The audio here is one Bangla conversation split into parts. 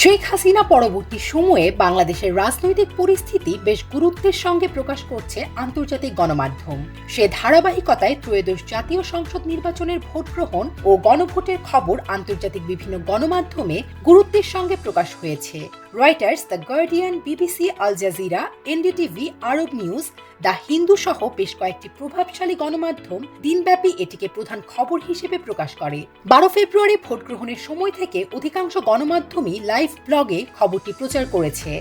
শেখ হাসিনা পরবর্তী সময়ে বাংলাদেশের রাজনৈতিক পরিস্থিতি বেশ গুরুত্বের সঙ্গে প্রকাশ করছে আন্তর্জাতিক গণমাধ্যম। সে ধারাবাহিকতায় ত্রয়োদশ জাতীয় সংসদ নির্বাচনের ভোট গ্রহণ ও গণভোটের খবর আন্তর্জাতিক বিভিন্ন গণমাধ্যমে গুরুত্বের সঙ্গে প্রকাশ হয়েছে। Reuters, the Guardian, BBC, Al Jazeera, NDTV, Arab News, the Hindu সহ বেশ কয়েকটি প্রভাবশালী গণমাধ্যম দিনব্যাপী এটিকে প্রধান খবর হিসেবে প্রকাশ করে। 12 ফেব্রুয়ারি ভোট গ্রহণের সময় থেকে অধিকাংশ গণমাধ্যমই লাইভ ব্লগে খবরটি প্রচার করেছে।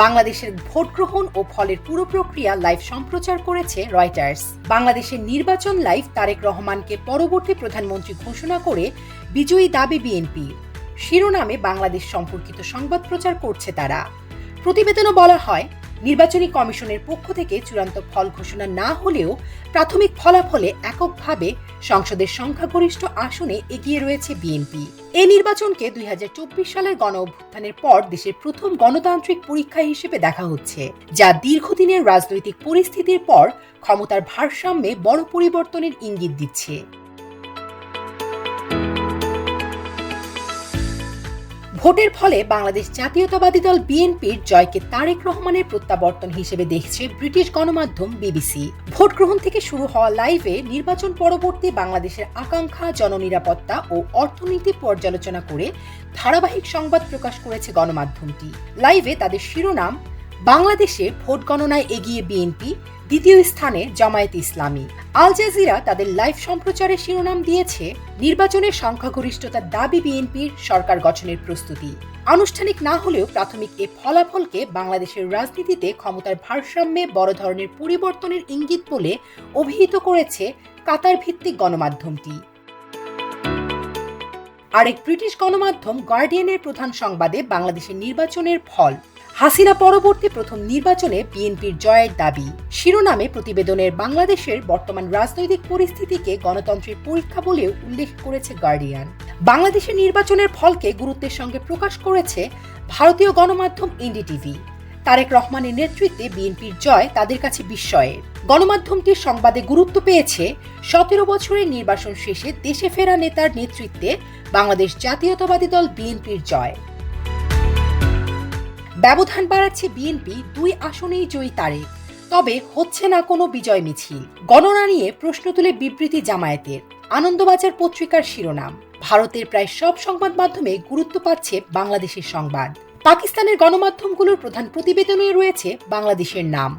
বাংলাদেশের ভোট গ্রহণ ও ফলের পুরো প্রক্রিয়া লাইভ সম্প্রচার করেছে রয়টার্স। বাংলাদেশের নির্বাচন লাইভ তারেক রহমানকে পরবর্তী প্রধানমন্ত্রী ঘোষণা করে বিজয়ী দাবি বিএনপি শিরোনামে বাংলাদেশ সম্পর্কিত সংবাদ প্রচার করছে তারা। প্রতিবেদনে বলা হয়, নির্বাচনী কমিশনের পক্ষ থেকে চূড়ান্ত ফল ঘোষণা না হলেও প্রাথমিক ফলাফলে এককভাবে সংসদের সংখ্যাগরিষ্ঠ আসনে এগিয়ে রয়েছে বিএনপি। এই নির্বাচনকে 2024 সালের গণ অভ্যুত্থানের পর দেশের প্রথম গণতান্ত্রিক পরীক্ষা হিসেবে দেখা হচ্ছে, যা দীর্ঘদিনের রাজনৈতিক পরিস্থিতির পর ক্ষমতার ভারসাম্যে বড় পরিবর্তনের ইঙ্গিত দিচ্ছে। ভোটের ফলে বাংলাদেশ জাতীয়তাবাদী দল বিএনপির জয়কে তারেক রহমানের প্রত্যাবর্তন হিসেবে দেখছে ব্রিটিশ গণমাধ্যম বিবিসি। ভোট গ্রহণ থেকে শুরু হওয়া লাইভে নির্বাচন পরবর্তী বাংলাদেশের আকাঙ্ক্ষা, জননিরাপত্তা ও অর্থনীতি পর্যালোচনা করে ধারাবাহিক সংবাদ প্রকাশ করেছে গণমাধ্যমটি। লাইভে তাদের শিরোনাম, বাংলাদেশে ভোট গণনায় এগিয়ে বিএনপি, দ্বিতীয় স্থানে জামায়াতে ইসলামী। আল জাজিরা তাদের লাইভ সম্প্রচারের শিরোনাম দিয়েছে, নির্বাচনের সংখ্যাগরিষ্ঠতার দাবি বিএনপির, সরকার গঠনের প্রস্তুতি। আনুষ্ঠানিক না হলেও প্রাথমিক এ ফলাফলকে বাংলাদেশের রাজনীতিতে ক্ষমতার ভারসাম্যে বড় ধরনের পরিবর্তনের ইঙ্গিত বলে অভিহিত করেছে কাতার ভিত্তিক গণমাধ্যমটি। আরেক ব্রিটিশ গণমাধ্যম গার্ডিয়ানের প্রধান সংবাদে বাংলাদেশের নির্বাচনের ফল, হাসিনা পরবর্তী প্রথম নির্বাচনে বিএনপির জয়ের দাবি শিরোনামে প্রতিবেদনের বাংলাদেশের বর্তমান রাজনৈতিক পরিস্থিতিকে গণতন্ত্রের পরীক্ষা বলেও উল্লেখ করেছে গার্ডিয়ান। বাংলাদেশের নির্বাচনের ফলকে গুরুত্বের সঙ্গে প্রকাশ করেছে ভারতীয় গণমাধ্যম এনডিটিভি। তারেক রহমানের নেতৃত্বে বিএনপির জয় তাদের কাছে বিস্ময়ের। গণমাধ্যমটির সংবাদে গুরুত্ব পেয়েছে 17 বছরের নির্বাচন শেষে দেশে ফেরা নেতার নেতৃত্বে বাংলাদেশ জাতীয়তাবাদী দল বিএনপির জয়। ব্যবধান বাড়াচ্ছে বিএনপি, 2 আসনেই জয়ী তারেক, তবে হচ্ছে না কোনো বিজয় মিছিল। গণনা নিয়ে প্রশ্ন তুলে বিবৃতি জামায়াতের, আনন্দবাজার পত্রিকার শিরোনাম। ভারতের প্রায় সব সংবাদ মাধ্যমে গুরুত্ব পাচ্ছে বাংলাদেশের সংবাদ। পাকিস্তানের গণমাধ্যমগুলোর প্রধান প্রতিবেদনে রয়েছে বাংলাদেশের নাম।